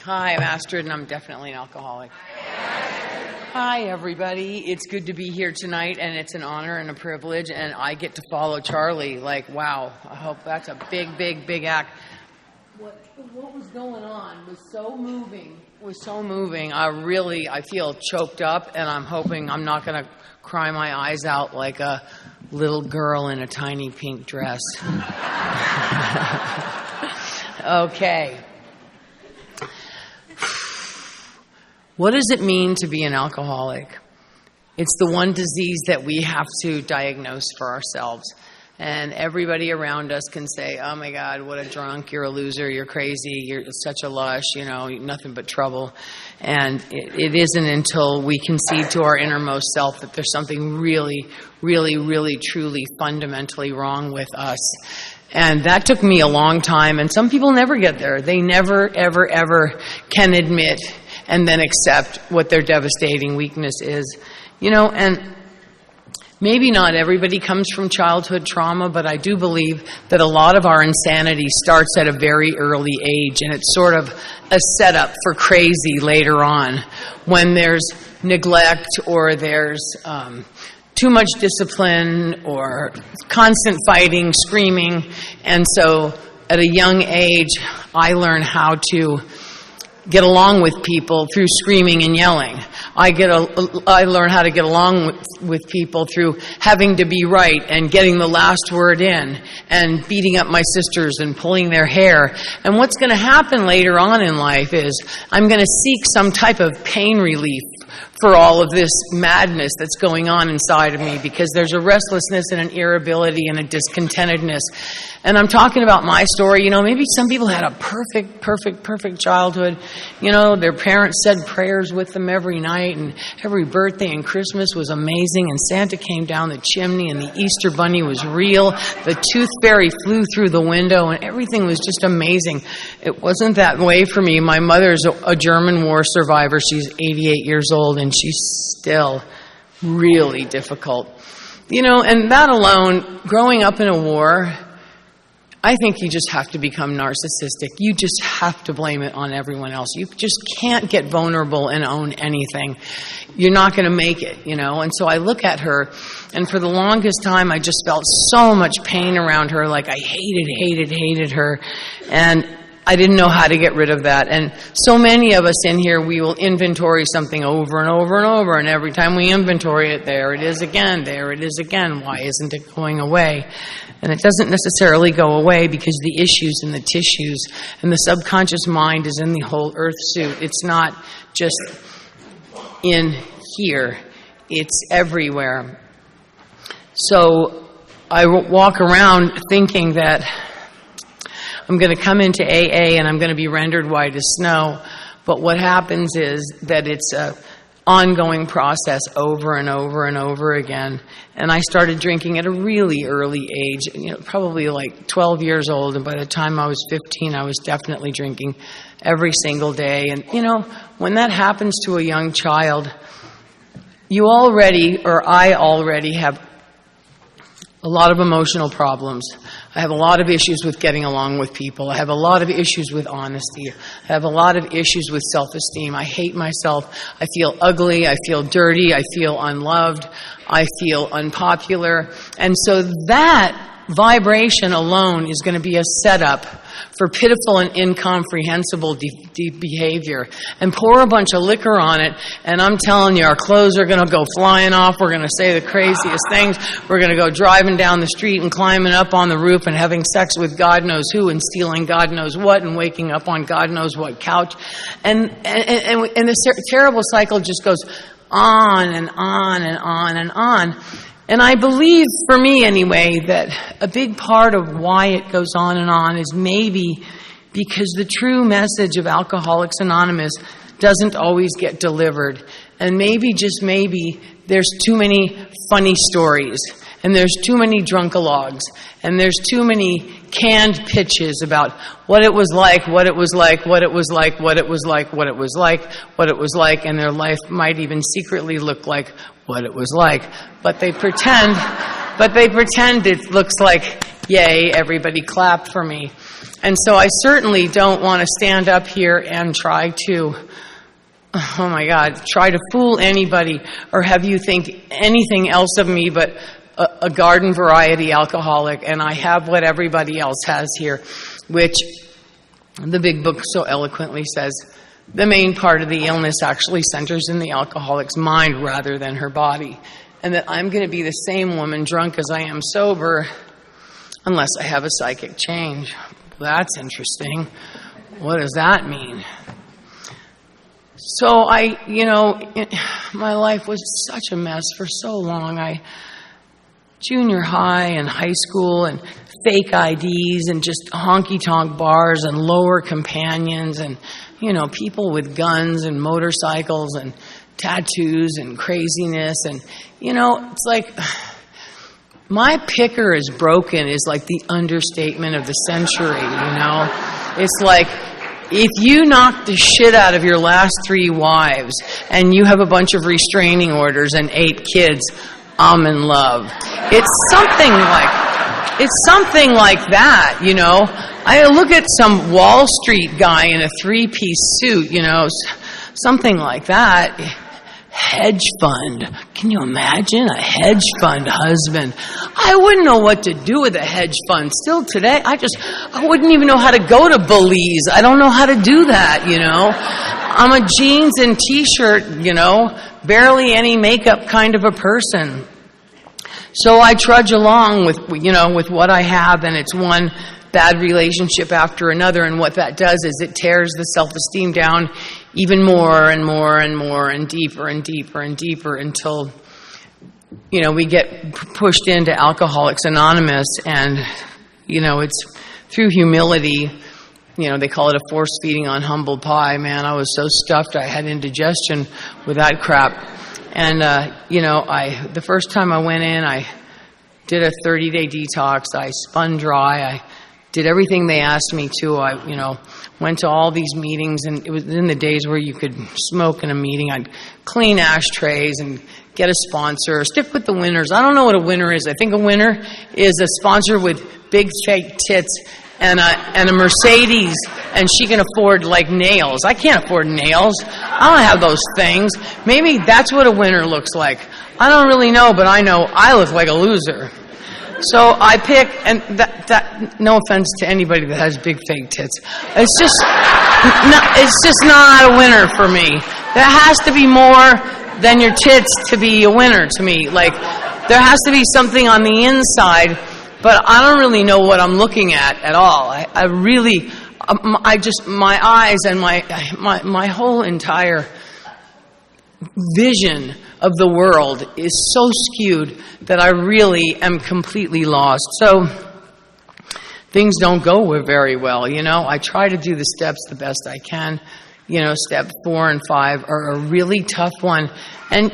Hi, I'm Astrid, and I'm definitely an alcoholic. Hi, everybody. It's good to be here tonight, and it's an honor and a privilege, and I get to follow Charlie. Like, wow, I hope that's a big, big, big act. What was going on was so moving. I feel choked up, and I'm hoping I'm not going to cry my eyes out like a little girl in a tiny pink dress. Okay. What does it mean to be an alcoholic? It's the one disease that we have to diagnose for ourselves. And everybody around us can say, oh my God, what a drunk, you're a loser, you're crazy, you're such a lush, nothing but trouble. And it isn't until we concede to our innermost self that there's something really, really, really, truly, fundamentally wrong with us. And that took me a long time, and some people never get there. They never, ever, ever can admit and then accept what their devastating weakness is. And maybe not everybody comes from childhood trauma, but I do believe that a lot of our insanity starts at a very early age, and it's sort of a setup for crazy later on when there's neglect or there's too much discipline or constant fighting, screaming. And so at a young age, I learned how to get along with people through screaming and yelling. I learn how to get along with people through having to be right and getting the last word in and beating up my sisters and pulling their hair. And what's going to happen later on in life is I'm going to seek some type of pain relief for all of this madness that's going on inside of me, because there's a restlessness and an irritability and a discontentedness. And I'm talking about my story. Maybe some people had a perfect childhood. Their parents said prayers with them every night, and every birthday and Christmas was amazing, and Santa came down the chimney, and the Easter Bunny was real. The Tooth Fairy flew through the window, and everything was just amazing. It wasn't that way for me. My mother's a German war survivor. She's 88 years old, and she's still really difficult. And that alone, growing up in a war, I think you just have to become narcissistic. You just have to blame it on everyone else. You just can't get vulnerable and own anything. You're not going to make it, And so I look at her, and for the longest time, I just felt so much pain around her. Like I hated her. And I didn't know how to get rid of that. And so many of us in here, we will inventory something over and over and over. And every time we inventory it, there it is again. Why isn't it going away? And it doesn't necessarily go away because the issues and the tissues and the subconscious mind is in the whole earth suit. It's not just in here. It's everywhere. So I walk around thinking that I'm going to come into AA and I'm going to be rendered white as snow. But what happens is that it's an ongoing process over and over and over again. And I started drinking at a really early age, probably like 12 years old. And by the time I was 15, I was definitely drinking every single day. And, when that happens to a young child, I already have a lot of emotional problems. I have a lot of issues with getting along with people. I have a lot of issues with honesty. I have a lot of issues with self-esteem. I hate myself. I feel ugly. I feel dirty. I feel unloved. I feel unpopular. And so that vibration alone is going to be a setup for pitiful and incomprehensible behavior. And pour a bunch of liquor on it, and I'm telling you, our clothes are going to go flying off. We're going to say the craziest things. We're going to go driving down the street and climbing up on the roof and having sex with God knows who and stealing God knows what and waking up on God knows what couch. And the terrible cycle just goes on and on and on and on. And I believe, for me anyway, that a big part of why it goes on and on is maybe because the true message of Alcoholics Anonymous doesn't always get delivered. And maybe, just maybe, there's too many funny stories, and there's too many drunkalogs, and there's too many canned pitches about what it was like, and their life might even secretly look like what it was like. But they pretend it looks like, yay, everybody clap for me. And so I certainly don't want to stand up here and try to, oh my God, try to fool anybody or have you think anything else of me but a garden variety alcoholic. And I have what everybody else has here, which the big book so eloquently says the main part of the illness actually centers in the alcoholic's mind rather than her body. And that I'm going to be the same woman drunk as I am sober unless I have a psychic change. That's interesting. What does that mean? So my life was such a mess for so long. Junior high and high school and fake IDs and just honky-tonk bars and lower companions and, people with guns and motorcycles and tattoos and craziness. And, it's like my picker is broken is like the understatement of the century, It's like if you knock the shit out of your last 3 wives and you have a bunch of restraining orders and 8 kids, I'm in love. It's something like that, I look at some Wall Street guy in a 3-piece suit, something like that. Hedge fund. Can you imagine a hedge fund husband? I wouldn't know what to do with a hedge fund. Still today, I wouldn't even know how to go to Belize. I don't know how to do that, I'm a jeans and t-shirt, barely any makeup kind of a person. So I trudge along with what I have, and it's one bad relationship after another, and what that does is it tears the self-esteem down even more and more and more and deeper and deeper and deeper until, we get pushed into Alcoholics Anonymous, and, it's through humility. They call it a force feeding on humble pie. Man, I was so stuffed I had indigestion with that crap. And, the first time I went in, I did a 30-day detox. I spun dry. I did everything they asked me to. I, went to all these meetings, and it was in the days where you could smoke in a meeting. I'd clean ashtrays and get a sponsor, stick with the winners. I don't know what a winner is. I think a winner is a sponsor with big fake tits and a Mercedes, and she can afford like nails. I can't afford nails. I don't have those things. Maybe that's what a winner looks like. I don't really know, but I know I look like a loser. So I pick, and that no offense to anybody that has big fake tits. It's just not a winner for me. There has to be more than your tits to be a winner to me. Like, there has to be something on the inside, but I don't really know what I'm looking at all. I really, my eyes and my whole entire vision of the world is so skewed that I really am completely lost. So things don't go very well, I try to do the steps the best I can. Step 4 and 5 are a really tough one. And,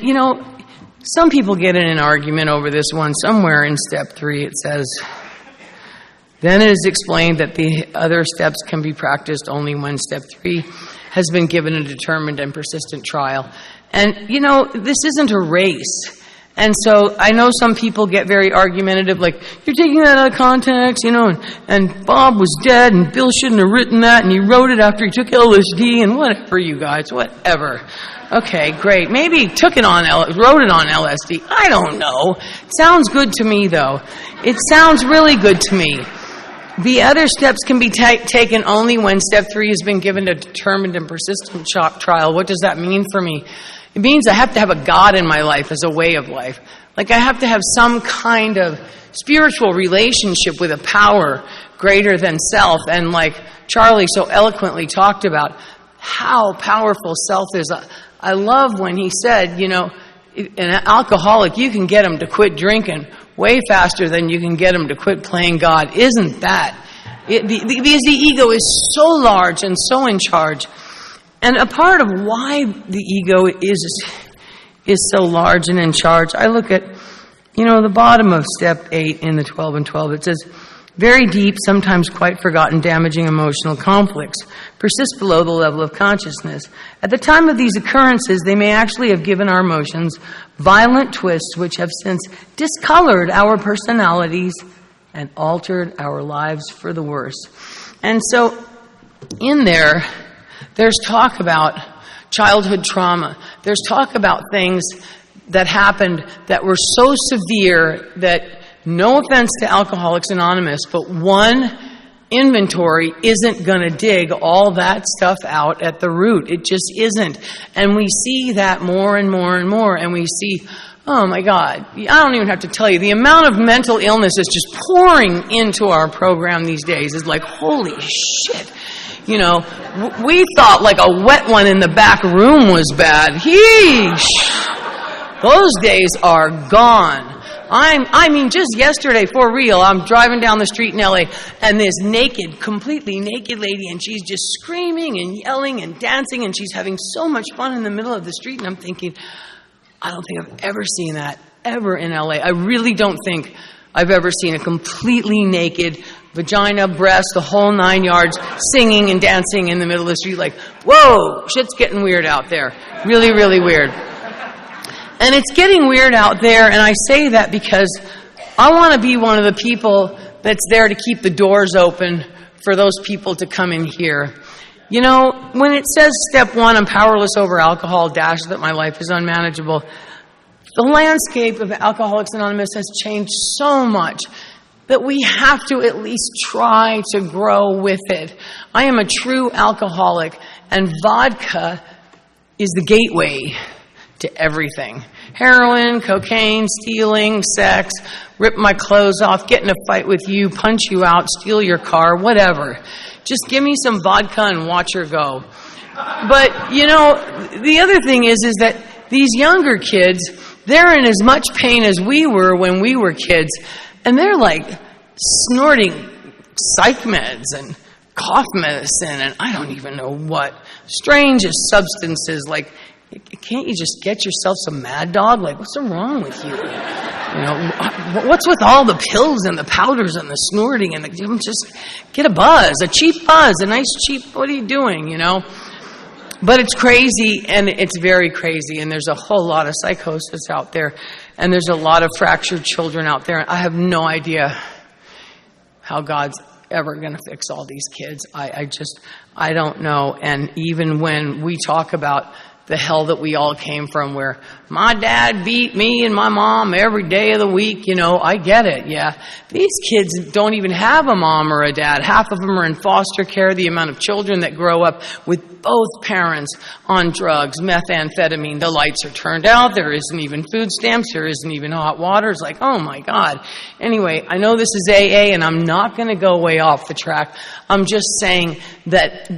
some people get in an argument over this one. Somewhere in step 3 it says, then it is explained that the other steps can be practiced only when step 3 has been given a determined and persistent trial. And, this isn't a race. And so I know some people get very argumentative, like, you're taking that out of context, and Bob was dead, and Bill shouldn't have written that, and he wrote it after he took LSD, and whatever, you guys, whatever. Okay, great. Maybe he wrote it on LSD. I don't know. It sounds good to me, though. It sounds really good to me. The other steps can be taken only when step 3 has been given a determined and persistent trial. What does that mean for me? It means I have to have a God in my life as a way of life. Like, I have to have some kind of spiritual relationship with a power greater than self. And like Charlie so eloquently talked about how powerful self is. I love when he said, an alcoholic, you can get him to quit drinking way faster than you can get him to quit playing God. Isn't that? Because the ego is so large and so in charge. And a part of why the ego is so large and in charge, I look at, the bottom of step 8 in the 12 and 12. It says, very deep, sometimes quite forgotten, damaging emotional conflicts persist below the level of consciousness. At the time of these occurrences, they may actually have given our emotions violent twists which have since discolored our personalities and altered our lives for the worse. And so in there, there's talk about childhood trauma. There's talk about things that happened that were so severe that, no offense to Alcoholics Anonymous, but one inventory isn't going to dig all that stuff out at the root. It just isn't. And we see that more and more and more. And we see, oh my God, I don't even have to tell you, the amount of mental illness is just pouring into our program these days is like, holy shit. You know, we thought like a wet one in the back room was bad. Yeesh. Those days are gone. I mean, just yesterday, for real, I'm driving down the street in LA, and this naked, completely naked lady, and she's just screaming and yelling and dancing, and she's having so much fun in the middle of the street, and I'm thinking, I don't think I've ever seen that, ever in LA. I really don't think I've ever seen a completely naked, vagina, breast, the whole 9 yards, singing and dancing in the middle of the street, like, whoa, shit's getting weird out there. Really, really weird. And it's getting weird out there, and I say that because I want to be one of the people that's there to keep the doors open for those people to come in here. You know, when it says step 1, I'm powerless over alcohol, dash that my life is unmanageable, the landscape of Alcoholics Anonymous has changed so much that we have to at least try to grow with it. I am a true alcoholic, and vodka is the gateway to everything. Heroin, cocaine, stealing, sex, rip my clothes off, get in a fight with you, punch you out, steal your car, whatever. Just give me some vodka and watch her go. But, you know, the other thing is that these younger kids, they're in as much pain as we were when we were kids, and they're like snorting psych meds and cough medicine and I don't even know what. Strangest substances like, can't you just get yourself some Mad Dog? Like, what's wrong with you? You know, what's with all the pills and the powders and the snorting and just get a buzz, a cheap buzz, a nice cheap, what are you doing, you know? But it's crazy, and it's very crazy, and there's a whole lot of psychosis out there, and there's a lot of fractured children out there. I have no idea how God's ever going to fix all these kids. I don't know. And even when we talk about the hell that we all came from, where my dad beat me and my mom every day of the week, you know, I get it, yeah. These kids don't even have a mom or a dad. Half of them are in foster care. The amount of children that grow up with both parents on drugs, methamphetamine, the lights are turned out, there isn't even food stamps, there isn't even hot water. It's like, oh my God. Anyway, I know this is AA, and I'm not going to go way off the track. I'm just saying that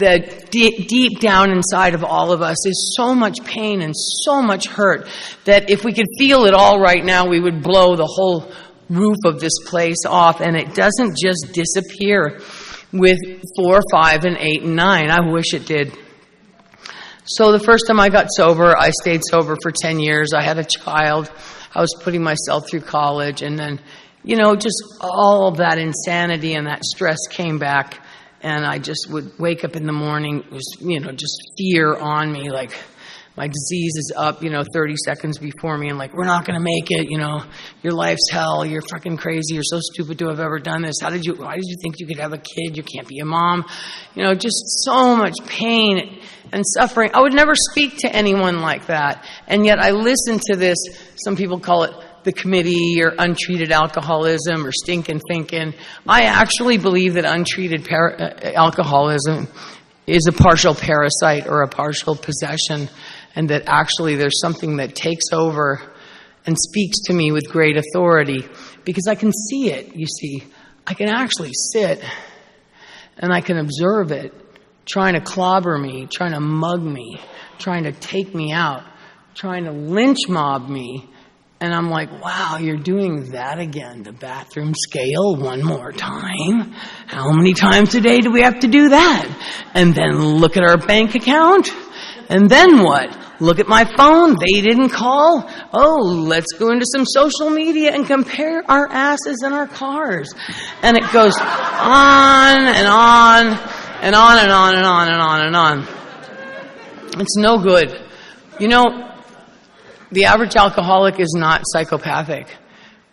deep down inside of all of us is so much pain and so much hurt that if we could feel it all right now, we would blow the whole roof of this place off. And it doesn't just disappear with 4, 5, and 8, and 9. I wish it did. So the first time I got sober, I stayed sober for 10 years. I had a child. I was putting myself through college. And then, you know, just all of that insanity and that stress came back. And I just would wake up in the morning, it was, you know, just fear on me, like my disease is up, you know, 30 seconds before me, and like, we're not going to make it, you know, your life's hell, you're fucking crazy, you're so stupid to have ever done this, why did you think you could have a kid, you can't be a mom, you know, just so much pain and suffering. I would never speak to anyone like that, and yet I listen to this, some people call it the committee or untreated alcoholism or stinking thinking. I actually believe that untreated alcoholism is a partial parasite or a partial possession, and that actually there's something that takes over and speaks to me with great authority, because I can see it, you see. I can actually sit and I can observe it trying to clobber me, trying to mug me, trying to take me out, trying to lynch mob me. And I'm like, wow, you're doing that again, the bathroom scale one more time. How many times a day do we have to do that? And then look at our bank account. And then what? Look at my phone. They didn't call. Oh, let's go into some social media and compare our asses and our cars. And it goes on and on and on and on and on and on and on. It's no good. You know, the average alcoholic is not psychopathic.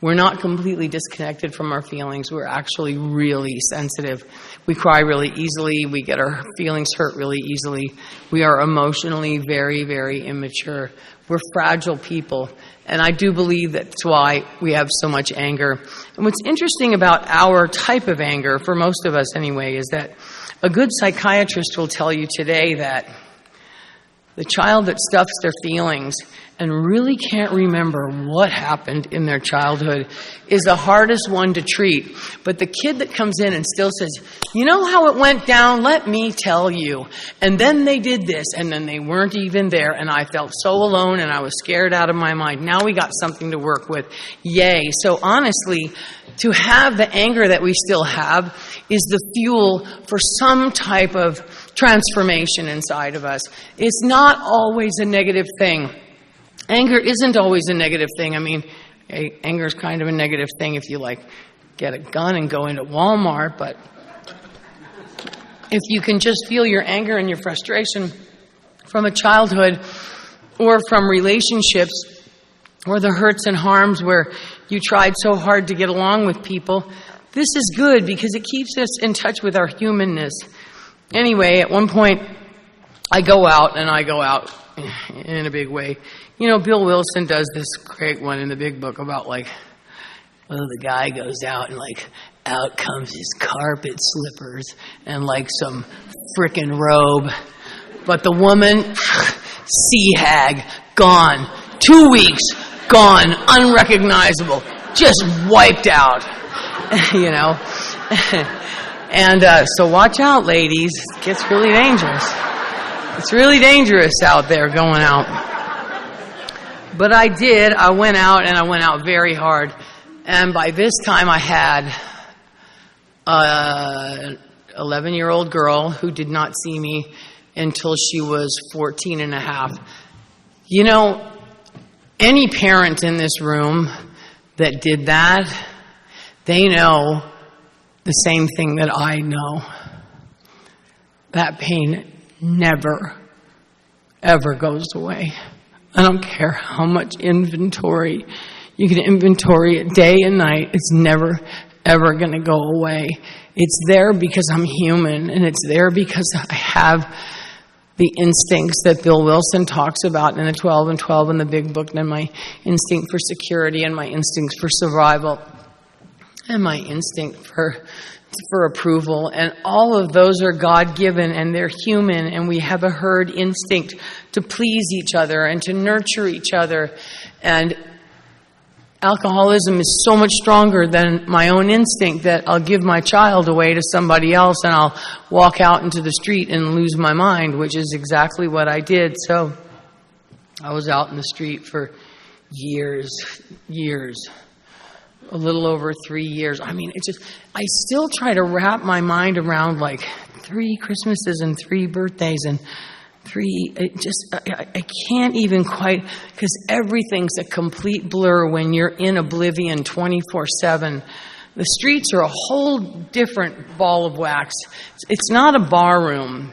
We're not completely disconnected from our feelings. We're actually really sensitive. We cry really easily. We get our feelings hurt really easily. We are emotionally very, very immature. We're fragile people. And I do believe that's why we have so much anger. And what's interesting about our type of anger, for most of us anyway, is that a good psychiatrist will tell you today that the child that stuffs their feelings and really can't remember what happened in their childhood is the hardest one to treat. But the kid that comes in and still says, you know how it went down? Let me tell you. And then they did this, and then they weren't even there, and I felt so alone, and I was scared out of my mind. Now we got something to work with. Yay. So honestly, to have the anger that we still have is the fuel for some type of transformation inside of us. It's not always a negative thing. Anger isn't always a negative thing. I mean, anger is kind of a negative thing if you get a gun and go into Walmart, but if you can just feel your anger and your frustration from a childhood or from relationships or the hurts and harms where you tried so hard to get along with people, this is good because it keeps us in touch with our humanness. Anyway, at one point, I go out in a big way. You know, Bill Wilson does this great one in the Big Book about the guy goes out and out comes his carpet slippers and some frickin' robe. But the woman, sea hag, gone. 2 weeks, gone, unrecognizable, just wiped out, you know. And so watch out, ladies. It gets really dangerous. It's really dangerous out there going out. But I did. I went out, and I went out very hard. And by this time, I had an 11-year-old girl who did not see me until she was 14 and a half. You know, any parent in this room that did that, they know the same thing that I know. That pain never, ever goes away. I don't care how much inventory. You can inventory it day and night. It's never, ever going to go away. It's there because I'm human, and it's there because I have the instincts that Bill Wilson talks about in the 12 and 12 in the Big Book, and my instinct for security, and my instincts for survival, and my instinct for approval. And all of those are God-given, and they're human, and we have a herd instinct to please each other and to nurture each other. And alcoholism is so much stronger than my own instinct that I'll give my child away to somebody else and I'll walk out into the street and lose my mind, which is exactly what I did. So I was out in the street for years, a little over 3 years. I mean, I still try to wrap my mind around 3 Christmases and 3 birthdays and I can't even quite, because everything's a complete blur when you're in oblivion 24/7. The streets are a whole different ball of wax. It's not a bar room.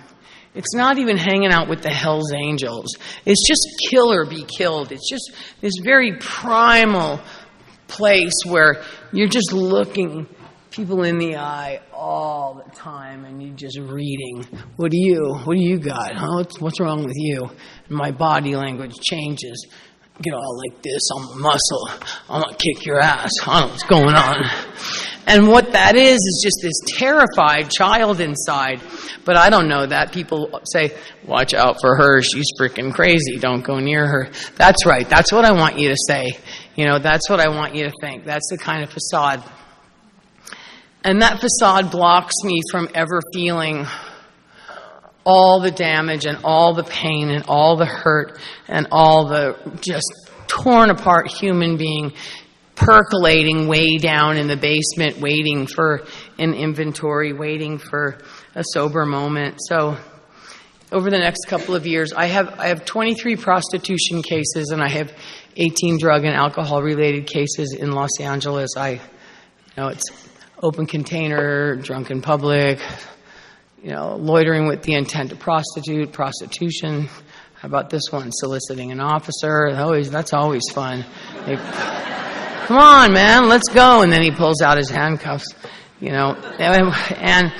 It's not even hanging out with the Hells Angels. It's just kill or be killed. It's just this very primal place where you're just looking people in the eye all the time, and you're just reading. What do you got? Huh? What's wrong with you? And my body language changes. I get all like this. I'm a muscle. I'm gonna kick your ass. I don't know what's going on. And what that is just this terrified child inside. But I don't know that. People say, watch out for her. She's freaking crazy. Don't go near her. That's right. That's what I want you to say. That's what I want you to think. That's the kind of facade. And that facade blocks me from ever feeling all the damage and all the pain and all the hurt and all the just torn apart human being percolating way down in the basement, waiting for an inventory, waiting for a sober moment. So over the next couple of years, I have 23 prostitution cases, and I have 18 drug and alcohol related cases in Los Angeles. It's open container, drunk in public, loitering with the intent to prostitute, prostitution. How about this one? Soliciting an officer. That's always fun. come on, man, let's go. And then he pulls out his handcuffs, and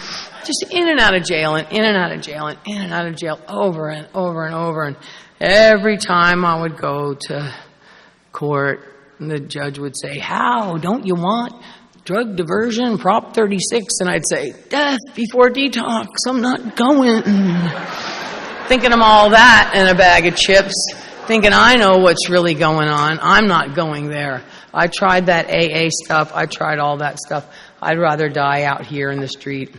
just in and out of jail and in and out of jail and in and out of jail over and over and over. And every time I would go to court, the judge would say, how, don't you want drug diversion, Prop 36? And I'd say, death before detox, I'm not going. Thinking I'm all that and a bag of chips, thinking I know what's really going on. I'm not going there. I tried that AA stuff. I tried all that stuff. I'd rather die out here in the street.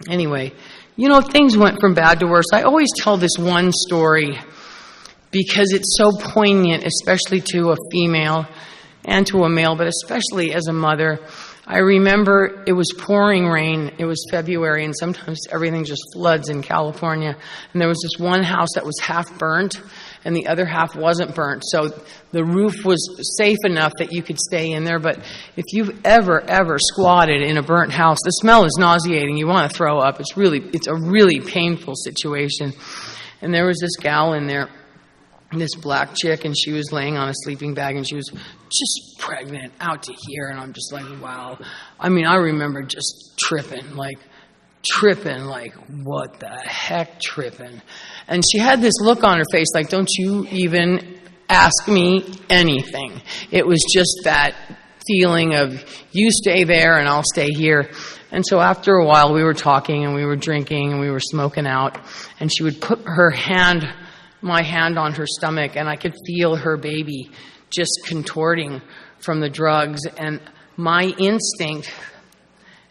Anyway, things went from bad to worse. I always tell this one story because it's so poignant, especially to a female and to a male, but especially as a mother. I remember it was pouring rain. It was February, and sometimes everything just floods in California. And there was this one house that was half burnt, and the other half wasn't burnt. So the roof was safe enough that you could stay in there. But if you've ever squatted in a burnt house, the smell is nauseating. You want to throw up. It's a really painful situation. And there was this gal in there, this black chick, and she was laying on a sleeping bag, and she was just pregnant out to here. And I'm just like, wow. I mean, I remember just tripping, like, what the heck, tripping. And she had this look on her face, like, don't you even ask me anything. It was just that feeling of, you stay there and I'll stay here. And so after a while, we were talking and we were drinking and we were smoking out, and she would put my hand on her stomach, and I could feel her baby just contorting from the drugs. And my instinct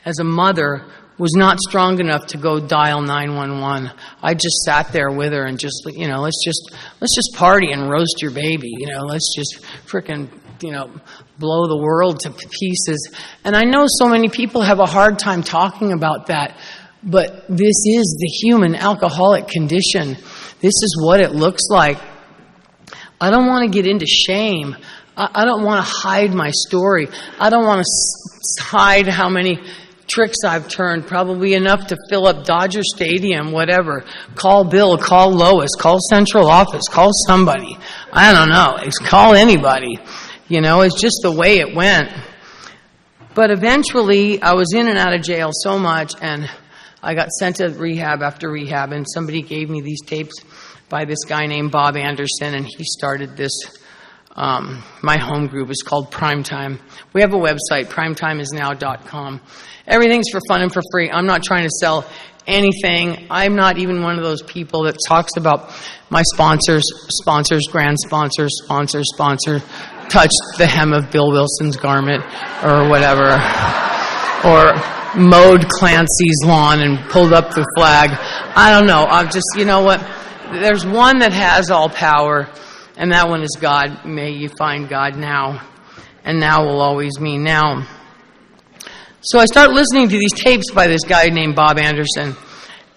as a mother was not strong enough to go dial 911. I just sat there with her and just, let's just party and roast your baby. Let's just frickin', blow the world to pieces. And I know so many people have a hard time talking about that, but this is the human alcoholic condition. This is what it looks like. I don't want to get into shame. I don't want to hide my story. I don't want to hide how many tricks I've turned, probably enough to fill up Dodger Stadium, whatever. Call Bill, call Lois, call central office, call somebody. I don't know. Call anybody. It's just the way it went. But eventually, I was in and out of jail so much, and I got sent to rehab after rehab, and somebody gave me these tapes by this guy named Bob Anderson, and he started this, my home group is called Primetime. We have a website, primetimeisnow.com. Everything's for fun and for free. I'm not trying to sell anything. I'm not even one of those people that talks about my sponsors, grand sponsor, touched the hem of Bill Wilson's garment or whatever, or mowed Clancy's lawn and pulled up the flag. I don't know. I'm just, what? There's one that has all power, and that one is God. May you find God now. And now will always mean now. So I start listening to these tapes by this guy named Bob Anderson,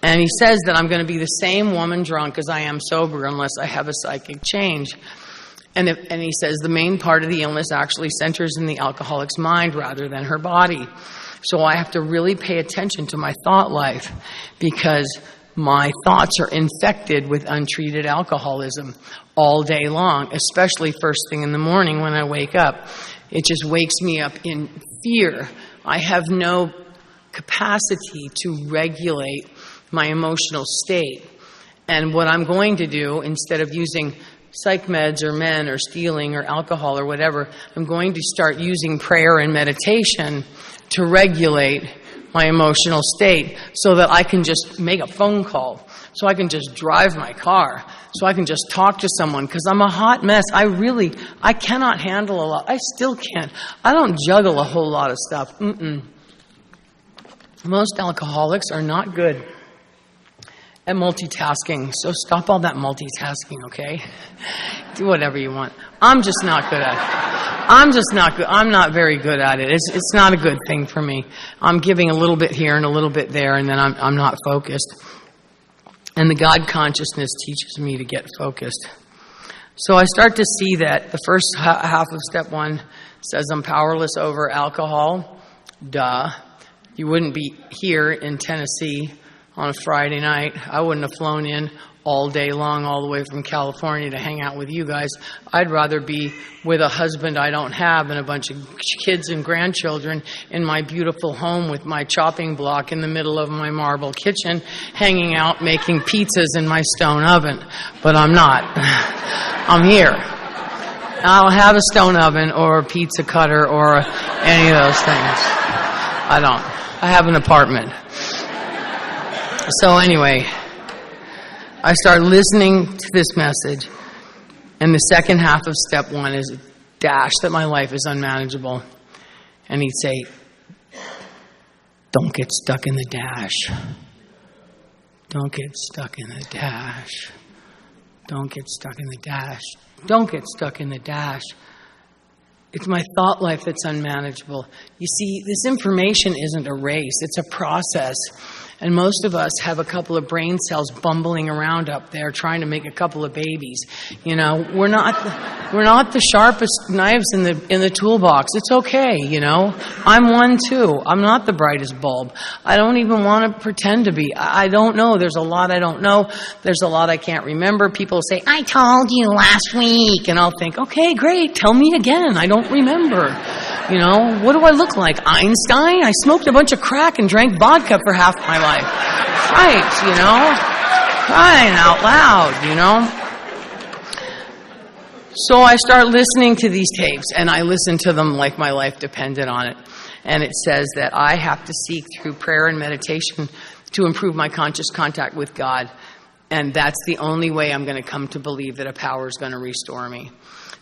and he says that I'm going to be the same woman drunk as I am sober unless I have a psychic change. And he says the main part of the illness actually centers in the alcoholic's mind rather than her body. So I have to really pay attention to my thought life because my thoughts are infected with untreated alcoholism all day long, especially first thing in the morning when I wake up. It just wakes me up in fear. I have no capacity to regulate my emotional state. And what I'm going to do, instead of using psych meds or men or stealing or alcohol or whatever, I'm going to start using prayer and meditation to regulate my emotional state so that I can just make a phone call, so I can just drive my car, so I can just talk to someone, because I'm a hot mess. I cannot handle a lot. I still can't. I don't juggle a whole lot of stuff. Most alcoholics are not good at multitasking, so stop all that multitasking, okay? Do whatever you want. I'm just not good at it. I'm not very good at it. It's not a good thing for me. I'm giving a little bit here and a little bit there, and then I'm not focused. And the God consciousness teaches me to get focused. So I start to see that the first half of step 1 says I'm powerless over alcohol. Duh. You wouldn't be here in Tennessee on a Friday night. I wouldn't have flown in all day long, all the way from California to hang out with you guys. I'd rather be with a husband I don't have and a bunch of kids and grandchildren in my beautiful home with my chopping block in the middle of my marble kitchen, hanging out making pizzas in my stone oven. But I'm not. I'm here. I don't have a stone oven or a pizza cutter or any of those things. I don't. I have an apartment. So anyway, I start listening to this message, and the second half of step 1 is dash that my life is unmanageable. And he'd say, don't get stuck in the dash. Don't get stuck in the dash. Don't get stuck in the dash. Don't get stuck in the dash. It's my thought life that's unmanageable. You see, this information isn't a race. It's a process. And most of us have a couple of brain cells bumbling around up there trying to make a couple of babies. You know, we're not the sharpest knives in the toolbox. It's okay, you know. I'm one too. I'm not the brightest bulb. I don't even want to pretend to be. I don't know. There's a lot I don't know. There's a lot I can't remember. People say, I told you last week. And I'll think, okay, great. Tell me again. I don't remember. You know, what do I look like? Einstein? I smoked a bunch of crack and drank vodka for half my life. Right, you know? Crying out loud, you know? So I start listening to these tapes, and I listen to them like my life depended on it. And it says that I have to seek through prayer and meditation to improve my conscious contact with God. And that's the only way I'm going to come to believe that a power is going to restore me.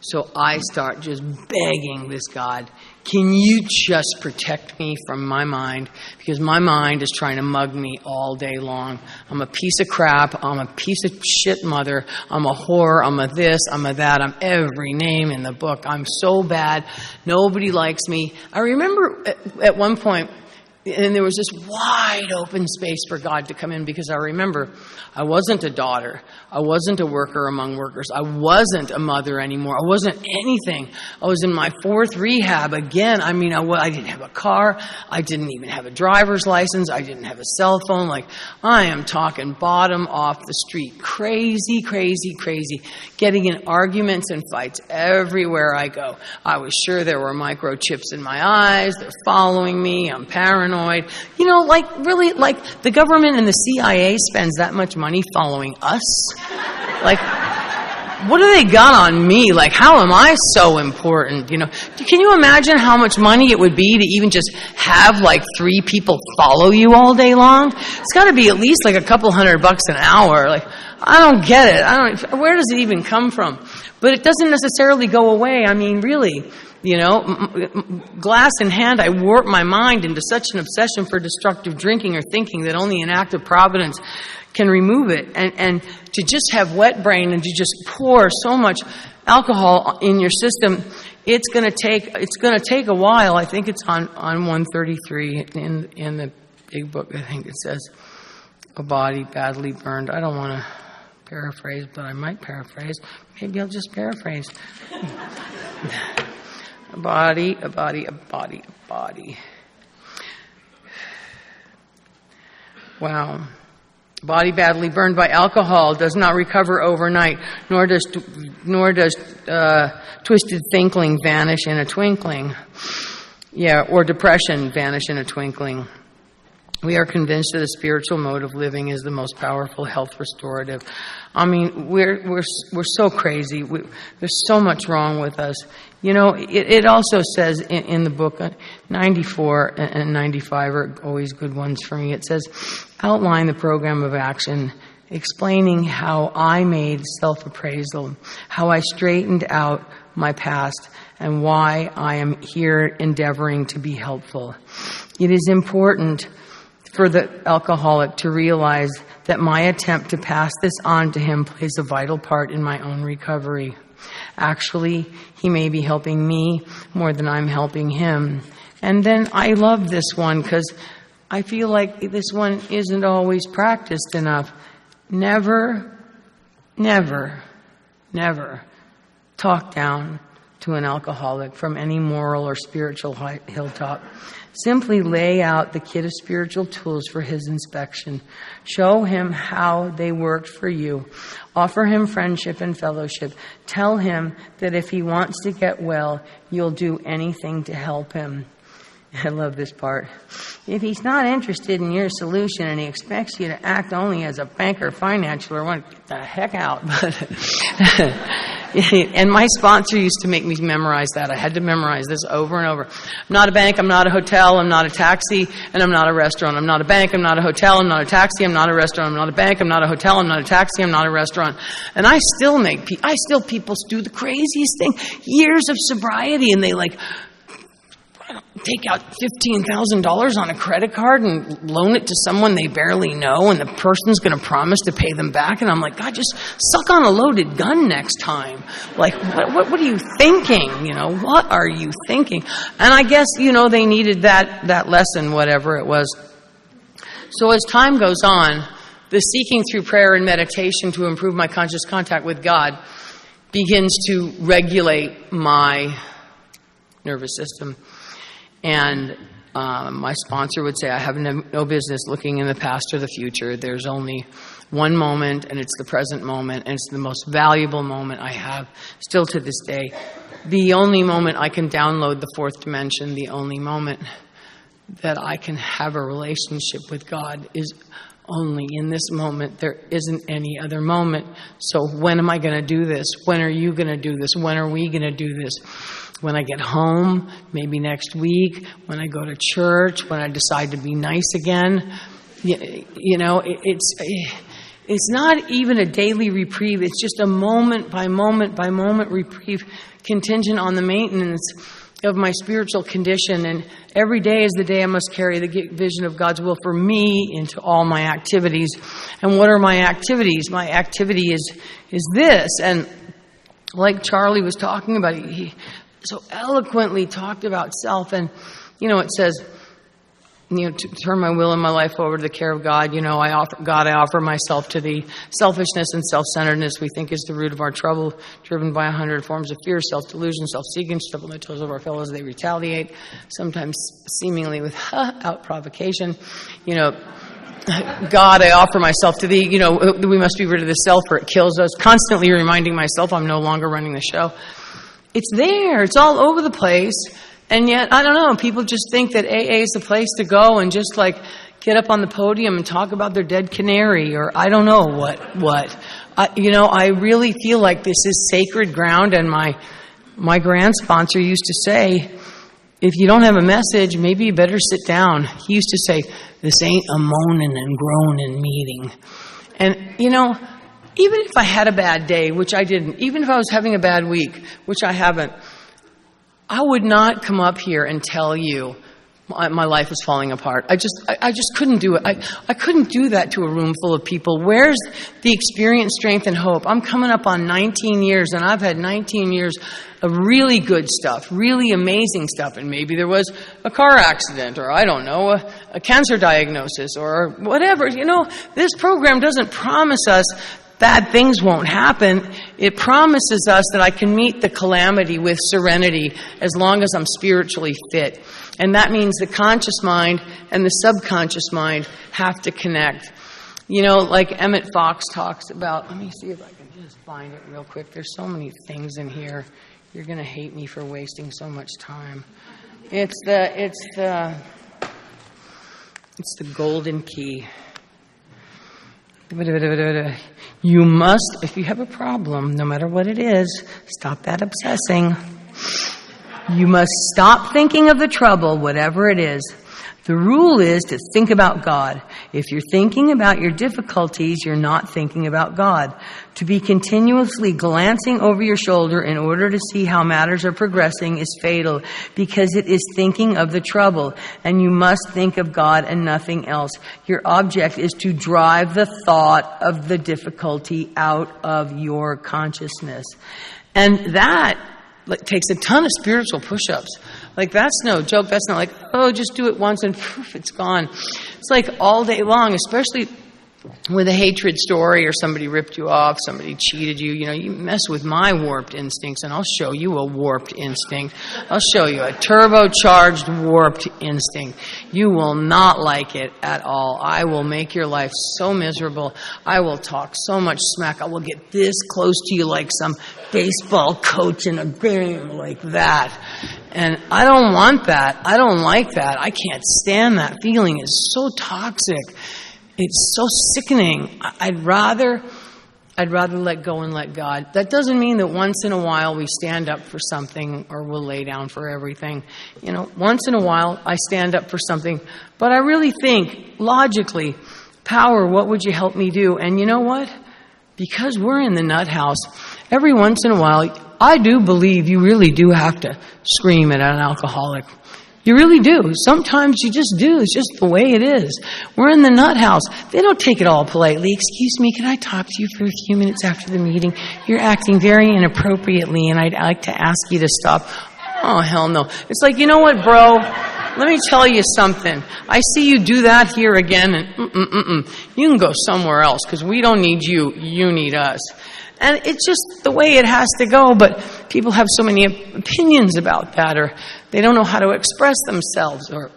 So I start just begging this God, can you just protect me from my mind? Because my mind is trying to mug me all day long. I'm a piece of crap. I'm a piece of shit mother. I'm a whore. I'm a this. I'm a that. I'm every name in the book. I'm so bad. Nobody likes me. I remember at one point, and there was this wide open space for God to come in, because I remember I wasn't a daughter. I wasn't a worker among workers. I wasn't a mother anymore. I wasn't anything. I was in my 4th rehab again. I mean, I didn't have a car. I didn't even have a driver's license. I didn't have a cell phone. Like, I am talking bottom off the street. Crazy, crazy, crazy. Getting in arguments and fights everywhere I go. I was sure there were microchips in my eyes. They're following me. I'm paranoid. You know, like, really, like, the government and the CIA spends that much money following us? Like, what do they got on me? Like, how am I so important? You know, can you imagine how much money it would be to even just have, like, 3 people follow you all day long? It's got to be at least, like, a couple $100 an hour. Like, I don't get it. Where does it even come from? But it doesn't necessarily go away. I mean, really. You know, glass in hand, I warped my mind into such an obsession for destructive drinking or thinking that only an act of providence can remove it. And to just have wet brain and to just pour so much alcohol in your system, it's going to take a while. I think it's on 133 in the big book. I think it says a body badly burned. I don't want to paraphrase, but I might paraphrase. Maybe I'll just paraphrase. A body. Wow. Body badly burned by alcohol does not recover overnight, nor does twisted thinking vanish in a twinkling. Yeah, or depression vanish in a twinkling. We are convinced that a spiritual mode of living is the most powerful health restorative. I mean, we're so crazy. There's so much wrong with us. You know, it also says in the book, 94 and 95 are always good ones for me. It says, outline the program of action, explaining how I made self-appraisal, how I straightened out my past, and why I am here endeavoring to be helpful. It is important for the alcoholic to realize that my attempt to pass this on to him plays a vital part in my own recovery. Actually, he may be helping me more than I'm helping him. And then I love this one because I feel like this one isn't always practiced enough. Never, never, never talk down to an alcoholic from any moral or spiritual hilltop. Simply lay out the kit of spiritual tools for his inspection. Show him how they worked for you. Offer him friendship and fellowship. Tell him that if he wants to get well, you'll do anything to help him. I love this part. If he's not interested in your solution and he expects you to act only as a banker, financial, or one, get the heck out. And my sponsor used to make me memorize that. I had to memorize this over and over. I'm not a bank, I'm not a hotel, I'm not a taxi, and I'm not a restaurant. I'm not a bank, I'm not a hotel, I'm not a taxi, I'm not a restaurant. I'm not a bank, I'm not a hotel, I'm not a taxi, I'm not a restaurant. And I still people do the craziest thing. Years of sobriety, and they take out $15,000 on a credit card and loan it to someone they barely know, and the person's going to promise to pay them back. And I'm like, God, just suck on a loaded gun next time. Like, what are you thinking? What are you thinking? And I guess, they needed that lesson, whatever it was. So as time goes on, the seeking through prayer and meditation to improve my conscious contact with God begins to regulate my nervous system. And my sponsor would say, I have no business looking in the past or the future. There's only one moment, and it's the present moment, and it's the most valuable moment I have still to this day. The only moment I can download the fourth dimension, the only moment that I can have a relationship with God is only in this moment. There isn't any other moment. So when am I going to do this? When are you going to do this? When are we going to do this? When I get home, maybe next week, when I go to church, when I decide to be nice again. It's not even a daily reprieve. It's just a moment by moment by moment reprieve, contingent on the maintenance of my spiritual condition. And every day is the day I must carry the vision of God's will for me into all my activities. And what are my activities? My activity is this. And like Charlie was talking about, he so eloquently talked about self. And, it says, to turn my will and my life over to the care of God. I offer myself to thee. Selfishness and self-centeredness we think is the root of our trouble, driven by 100 forms of fear, self-delusion, self-seeking, step on the toes of our fellows, they retaliate, sometimes seemingly without provocation. God, I offer myself to thee. We must be rid of the self, or it kills us. Constantly reminding myself I'm no longer running the show. It's there. It's all over the place. And yet, I don't know, people just think that AA is the place to go and just get up on the podium and talk about their dead canary, or I don't know what. I really feel like this is sacred ground. And my grand sponsor used to say, if you don't have a message, maybe you better sit down. He used to say, this ain't a moaning and groaning meeting. And, even if I had a bad day, which I didn't, even if I was having a bad week, which I haven't, I would not come up here and tell you my life is falling apart. I just couldn't do it. I couldn't do that to a room full of people. Where's the experience, strength, and hope? I'm coming up on 19 years, and I've had 19 years of really good stuff, really amazing stuff. And maybe there was a car accident, or I don't know, a cancer diagnosis, or whatever. This program doesn't promise us bad things won't happen. It promises us that I can meet the calamity with serenity as long as I'm spiritually fit. And that means the conscious mind and the subconscious mind have to connect. Like Emmett Fox talks about, let me see if I can just find it real quick. There's so many things in here. You're going to hate me for wasting so much time. It's the golden key. You must, if you have a problem, no matter what it is, stop that obsessing. You must stop thinking of the trouble, whatever it is. The rule is to think about God. If you're thinking about your difficulties, you're not thinking about God. To be continuously glancing over your shoulder in order to see how matters are progressing is fatal, because it is thinking of the trouble, and you must think of God and nothing else. Your object is to drive the thought of the difficulty out of your consciousness. And that takes a ton of spiritual push-ups. That's no joke. That's not just do it once and poof, it's gone. It's all day long, especially with a hatred story or somebody ripped you off, somebody cheated you, you mess with my warped instincts and I'll show you a warped instinct. I'll show you a turbocharged warped instinct. You will not like it at all. I will make your life so miserable. I will talk so much smack. I will get this close to you like some baseball coach in a game like that. And I don't want that. I don't like that. I can't stand that feeling. It's so toxic. It's so sickening. I'd rather let go and let God. That doesn't mean that once in a while we stand up for something or we'll lay down for everything. Once in a while I stand up for something. But I really think, logically, power, what would you help me do? And you know what? Because we're in the nut house, every once in a while, I do believe you really do have to scream at an alcoholic. You really do. Sometimes you just do. It's just the way it is. We're in the nut house. They don't take it all politely. Excuse me, can I talk to you for a few minutes after the meeting? You're acting very inappropriately, and I'd like to ask you to stop. Oh, hell no. It's like, you know what, bro? Let me tell you something. I see you do that here again, and you can go somewhere else, because we don't need you. You need us. And it's just the way it has to go, but people have so many opinions about that, or they don't know how to express themselves, or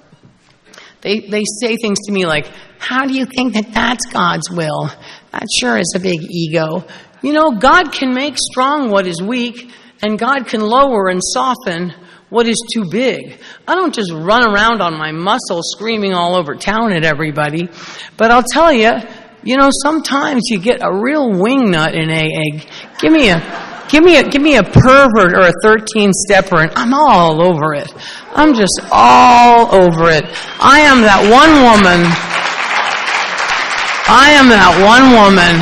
they say things to me like, how do you think that that's God's will? That sure is a big ego. God can make strong what is weak, and God can lower and soften what is too big. I don't just run around on my muscle screaming all over town at everybody, but I'll tell you, sometimes you get a real wingnut in AA. Give me a pervert or a 13-stepper, and I'm all over it. I'm just all over it. I am that one woman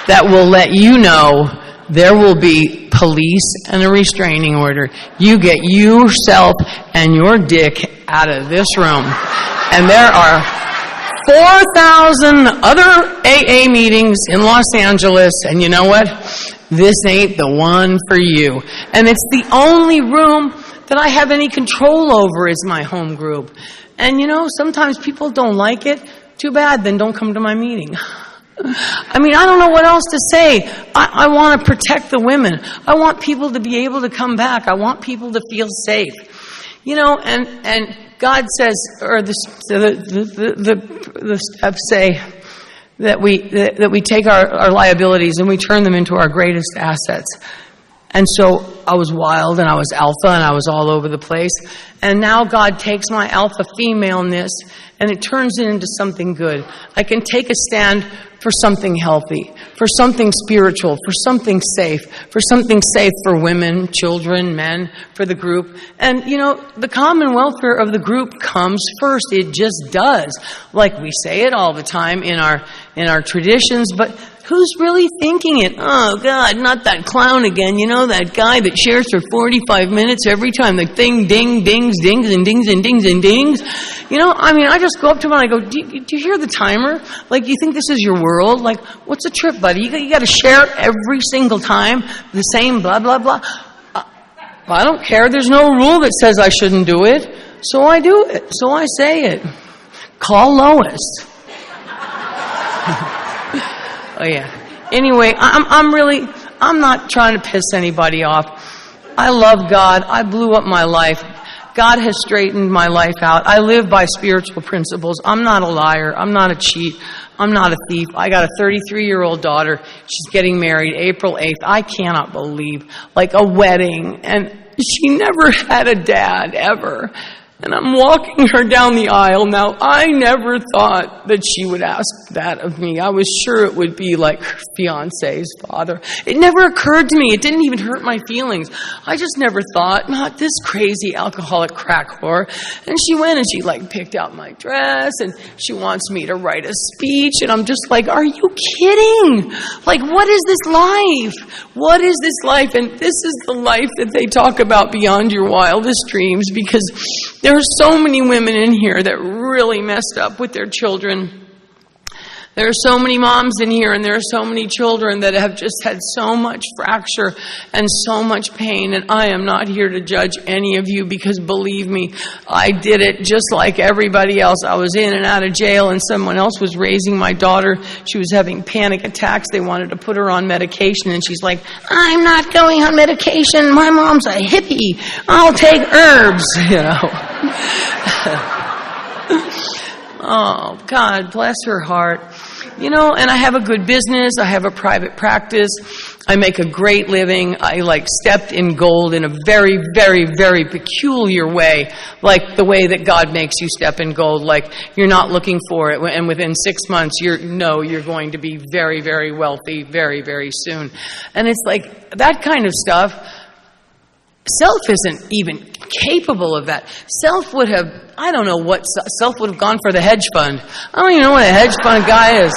that will let you know there will be police and a restraining order. You get yourself and your dick out of this room. And there are 4,000 other AA meetings in Los Angeles, and you know what? This ain't the one for you. And it's the only room that I have any control over is my home group. And sometimes people don't like it. Too bad, then don't come to my meeting. I don't know what else to say. I want to protect the women. I want people to be able to come back. I want people to feel safe. And God says, or the steps say that we take our liabilities and we turn them into our greatest assets. And so I was wild and I was alpha and I was all over the place. And now God takes my alpha femaleness and it turns it into something good. I can take a stand for something healthy, for something spiritual, for something safe for women, children, men, for the group. And, the common welfare of the group comes first. It just does. Like we say it all the time in our traditions, but who's really thinking it? Oh, God, not that clown again. That guy that shares for 45 minutes every time. The thing, ding, dings, dings, and dings, and dings, and dings. I just go up to him and I go, do you hear the timer? Like, you think this is your world? Like, what's a trip, buddy? You got to share every single time the same blah, blah, blah. I don't care. There's no rule that says I shouldn't do it. So I do it. So I say it. Call Lois. Oh, yeah. Anyway, I'm not trying to piss anybody off. I love God. I blew up my life. God has straightened my life out. I live by spiritual principles. I'm not a liar. I'm not a cheat. I'm not a thief. I got a 33-year-old daughter. She's getting married April 8th. I cannot believe, like a wedding. And she never had a dad, ever. And I'm walking her down the aisle. Now, I never thought that she would ask that of me. I was sure it would be like her fiancé's father. It never occurred to me. It didn't even hurt my feelings. I just never thought, not this crazy alcoholic crack whore. And she went and she picked out my dress and she wants me to write a speech. And I'm just like, are you kidding? What is this life? What is this life? And this is the life that they talk about beyond your wildest dreams, because there are so many women in here that really messed up with their children. There are so many moms in here, and there are so many children that have just had so much fracture and so much pain, and I am not here to judge any of you, because believe me, I did it just like everybody else. I was in and out of jail, and someone else was raising my daughter. She was having panic attacks. They wanted to put her on medication, and she's like, I'm not going on medication. My mom's a hippie. I'll take herbs, you know. Oh, God, bless her heart. You know, and I have a good business. I have a private practice. I make a great living. I, stepped in gold in a very, very, very peculiar way, like the way that God makes you step in gold. Like, you're not looking for it, and within 6 months, you're going to be very, very wealthy very, very soon. And it's like, that kind of stuff, self isn't even capable of that. Self would have, self would have gone for the hedge fund. I don't even know what a hedge fund guy is.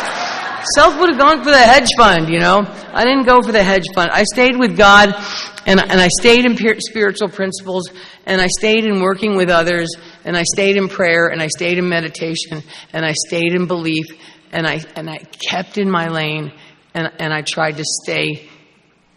Self would have gone for the hedge fund, you know. I didn't go for the hedge fund. I stayed with God, and I stayed in spiritual principles, and I stayed in working with others, and I stayed in prayer, and I stayed in meditation, and I stayed in belief, and I kept in my lane, and I tried to stay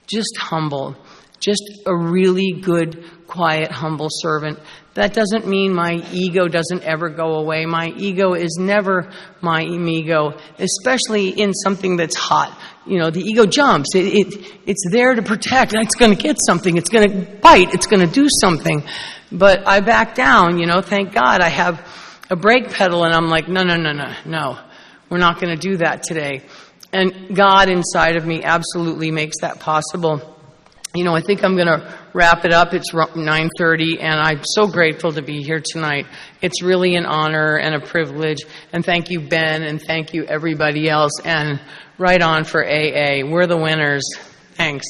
just humble. Just a really good, quiet, humble servant. That doesn't mean my ego doesn't ever go away. My ego is never my ego, especially in something that's hot. You know, the ego jumps. It's there to protect. It's going to get something. It's going to bite. It's going to do something. But I back down, you know. Thank God I have a brake pedal, and I'm like, no. We're not going to do that today. And God inside of me absolutely makes that possible. You know, I think I'm going to wrap it up. It's 9:30, and I'm so grateful to be here tonight. It's really an honor and a privilege. And thank you, Ben, and thank you, everybody else. And right on for AA. We're the winners. Thanks.